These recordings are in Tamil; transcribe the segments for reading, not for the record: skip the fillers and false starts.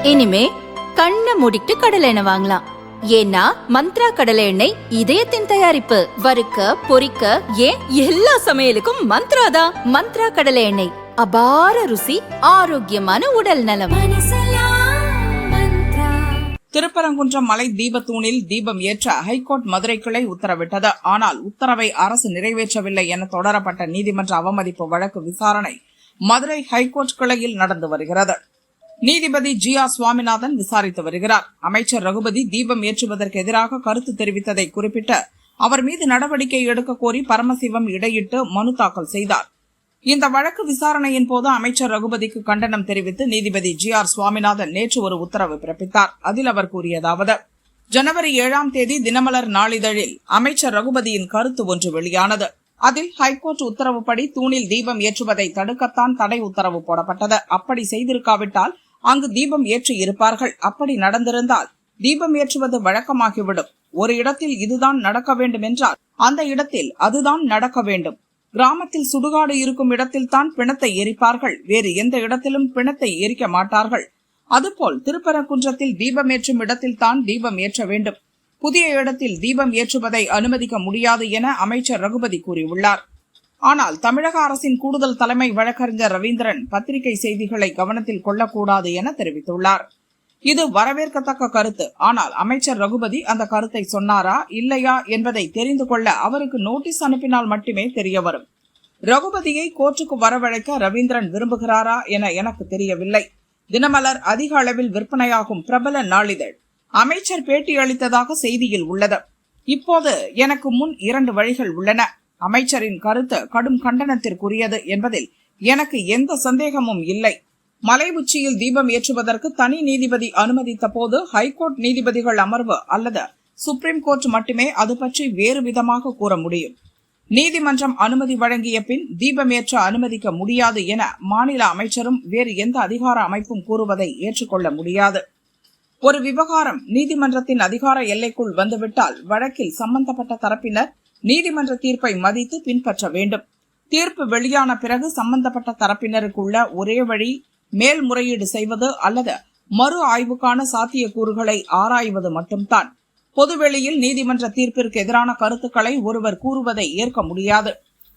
இனிமே கண்ணை மூடிட்டு கடலை எண்ணெய் வாங்கலாம். ஏன்னா மந்த்ரா கடலை எண்ணெய் இதயத்தின் தயாரிப்பு. வறுக்க பொரிக்க ஏன் எல்லா சமையலுக்கும் மந்த்ரா தான். மந்த்ரா கடலை எண்ணெய், அபார ருசி, ஆரோக்கியமான உடல் நலம். திருப்பரங்குன்றம் மலை தீபத்தூணில் தீபம் ஏற்ற ஹைகோர்ட் மதுரை கிளை உத்தரவிட்டது. ஆனால் உத்தரவை அரசு நிறைவேற்றவில்லை என தொடரப்பட்ட நீதிமன்ற அவமதிப்பு வழக்கு விசாரணை மதுரை ஹைகோர்ட் கிளையில் நடந்து வருகிறது. நீதிபதி GR சுவாமிநாதன் விசாரித்து வருகிறார். அமைச்சர் ரகுபதி தீபம் ஏற்றுவதற்கு எதிராக கருத்து தெரிவித்ததை குறிப்பிட்டு அவர் மீது நடவடிக்கை எடுக்க கோரி பரமசிவம் இடையிட்டு மனு தாக்கல் செய்தார். இந்த வழக்கு விசாரணையின் போது அமைச்சர் ரகுபதிக்கு கண்டனம் தெரிவித்து நீதிபதி GR சுவாமிநாதன் நேற்று ஒரு உத்தரவு பிறப்பித்தார். அதில் அவர் கூறியதாவது: ஜனவரி 7ஆம் தேதி தினமலர் நாளிதழில் அமைச்சர் ரகுபதியின் கருத்து ஒன்று வெளியானது. அதில் ஹைகோர்ட் உத்தரவுப்படி தூணில் தீபம் ஏற்றுவதை தடுக்கத்தான் தடை உத்தரவு போடப்பட்டது. அப்படி செய்திருக்காவிட்டால் அங்கு தீபம் ஏற்றி இருப்பார்கள். அப்படி நடந்திருந்தால் தீபம் ஏற்றுவது வழக்கமாகிவிடும். ஒரு இடத்தில் இதுதான் நடக்க வேண்டும் என்றால் அந்த இடத்தில் அதுதான் நடக்க வேண்டும். கிராமத்தில் சுடுகாடு இருக்கும் இடத்தில் தான் பிணத்தை எரிப்பார்கள். வேறு எந்த இடத்திலும் பிணத்தை எரிக்க மாட்டார்கள். அதுபோல் திருப்பரங்குன்றத்தில் தீபம் ஏற்றும் இடத்தில் தான் தீபம் ஏற்ற வேண்டும். புதிய இடத்தில் தீபம் ஏற்றுவதை அனுமதிக்க முடியாது என அமைச்சர் ரகுபதி கூறியுள்ளார். ஆனால் தமிழக அரசின் கூடுதல் தலைமை வழக்கறிஞர் ரவீந்திரன் பத்திரிகை செய்திகளை கவனத்தில் கொள்ளக்கூடாது என தெரிவித்துள்ளார். இது வரவேற்கத்தக்க கருத்து. ஆனால் அமைச்சர் ரகுபதி அந்த கருத்தை சொன்னாரா இல்லையா என்பதை தெரிந்து கொள்ள அவருக்கு நோட்டீஸ் அனுப்பினால் மட்டுமே தெரிய வரும். ரகுபதியை கோர்ட்டுக்கு வரவழைக்க ரவீந்திரன் விரும்புகிறாரா என எனக்கு தெரியவில்லை. தினமலர் அதிக அளவில் விற்பனையாகும் பிரபல நாளிதழ். அமைச்சர் பேட்டி அளித்ததாக செய்தியில் உள்ளது. இப்போது எனக்கு முன் 2 வழிகள் உள்ளன. அமைச்சரின் கருத்து கடும் கண்டனத்திற்குரியது என்பதில் எனக்கு எந்த சந்தேகமும் இல்லை. மலை உச்சியில் தீபம் ஏற்றுவதற்கு தனி நீதிபதி அனுமதித்த போது ஹைகோர்ட் நீதிபதிகள் அமர்வு அல்லது சுப்ரீம் கோர்ட் மட்டுமே அது பற்றி வேறு விதமாக கூற முடியும். நீதிமன்றம் அனுமதி வழங்கிய பின் தீபம் ஏற்ற அனுமதிக்க முடியாது என மாநில அமைச்சரும் வேறு எந்த அதிகார அமைப்பும் கூறுவதை ஏற்றுக்கொள்ள முடியாது. ஒரு விவகாரம் நீதிமன்றத்தின் அதிகார எல்லைக்குள் வந்துவிட்டால் வழக்கில் சம்பந்தப்பட்ட தரப்பினர் நீதிமன்ற தீர்ப்பை மதித்து பின்பற்ற வேண்டும். தீர்ப்பு வெளியான பிறகு சம்பந்தப்பட்ட தரப்பினருக்குள்ள ஒரே வழி மேல்முறையீடு செய்வது அல்லது மறு ஆய்வுக்கான சாத்தியக்கூறுகளை ஆராய்வது மட்டும்தான். பொதுவெளியில் நீதிமன்ற தீர்ப்பிற்கு எதிரான கருத்துக்களை ஒருவர் கூறுவதை ஏற்க முடியாது.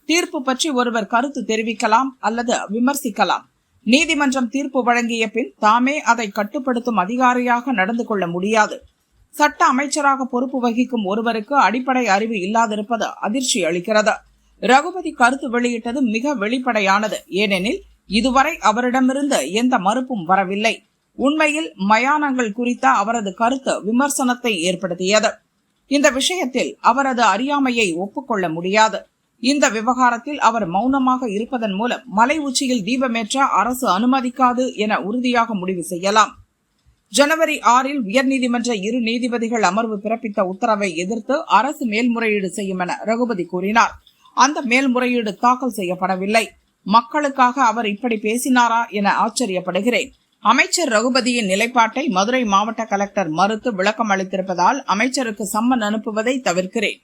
தீர்ப்பு பற்றி ஒருவர் கருத்து தெரிவிக்கலாம் அல்லது விமர்சிக்கலாம். நீதிமன்றம் தீர்ப்பு வழங்கிய பின் தாமே அதை கட்டுப்படுத்தும் அதிகாரியாக நடந்து கொள்ள முடியாது. சட்ட அமைச்சராக பொறுப்பு வகிக்கும் ஒருவருக்கு அடிப்படை அறிவு இல்லாதிருப்பது அதிர்ச்சி அளிக்கிறது. ரகுபதி கருத்து வெளியிட்டது மிக வெளிப்படையானது. ஏனெனில் இதுவரை அவரிடமிருந்து எந்த மறுப்பும் வரவில்லை. உண்மையில் மயானங்கள் குறித்த அவரது கருத்து விமர்சனத்தை ஏற்படுத்தியது. இந்த விஷயத்தில் அவரது அறியாமையை ஒப்புக்கொள்ள முடியாது. இந்த விவகாரத்தில் அவர் மௌனமாக இருப்பதன் மூலம் மலை உச்சியில் தீபமேற்ற அரசு அனுமதிக்காது என உறுதியாக முடிவு செய்யலாம். ஜனவரி 6இல் உயர்நீதிமன்ற 2 நீதிபதிகள் அமர்வு பிறப்பித்த உத்தரவை எதிர்த்து அரசு மேல்முறையீடு செய்யும் என ரகுபதி கூறினார். அந்த மேல்முறையீடு தாக்கல் செய்யப்படவில்லை. மக்களுக்காக அவர் இப்படி பேசினாரா என ஆச்சரியப்படுகிறேன். அமைச்சர் ரகுபதியின் நிலைப்பாட்டை மதுரை மாவட்ட கலெக்டர் மறுத்து விளக்கம் அளித்திருப்பதால் அமைச்சருக்கு சம்மன் அனுப்புவதை தவிர்க்கிறேன்.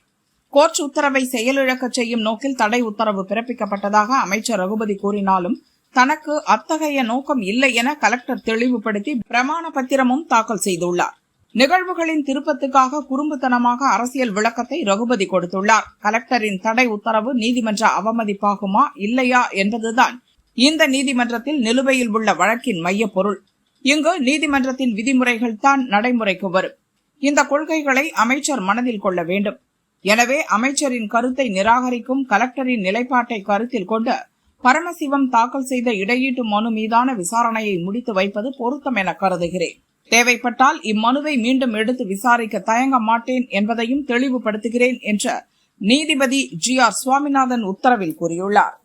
கோர்ட் உத்தரவை செயலிழக்க செய்யும் நோக்கில் தடை உத்தரவு பிறப்பிக்கப்பட்டதாக அமைச்சர் ரகுபதி கூறினாலும் தனக்கு அத்தகைய நோக்கம் இல்லை என கலெக்டர் தெளிவுபடுத்தி பிரமாண பத்திரமும் தாக்கல் செய்துள்ளார். நிகழ்வுகளின் திருப்பத்துக்காக குறும்புத்தனமாக அரசியல் விளக்கத்தை ரகுபதி கொடுத்துள்ளார். கலெக்டரின் தடை உத்தரவு நீதிமன்ற அவமதிப்பாகுமா இல்லையா என்பதுதான் இந்த நீதிமன்றத்தில் நிலுவையில் உள்ள வழக்கின் மைய பொருள். இங்கு நீதிமன்றத்தின் விதிமுறைகள் தான் நடைமுறைக்கு வரும். இந்த கொள்கைகளை அமைச்சர் மனதில் கொள்ள வேண்டும். எனவே அமைச்சரின் கருத்தை நிராகரிக்கும் கலெக்டரின் நிலைப்பாட்டை கருத்தில் கொண்டு பரமசிவம் தாக்கல் செய்த இடையீட்டு மனு மீதான விசாரணையை முடித்து வைப்பது பொருத்தம் என கருதுகிறேன். தேவைப்பட்டால் இம்மனுவை மீண்டும் எடுத்து விசாரிக்க தயங்க மாட்டேன் என்பதையும் தெளிவுபடுத்துகிறேன் என்று நீதிபதி GR சுவாமிநாதன் உத்தரவில் கூறியுள்ளார்.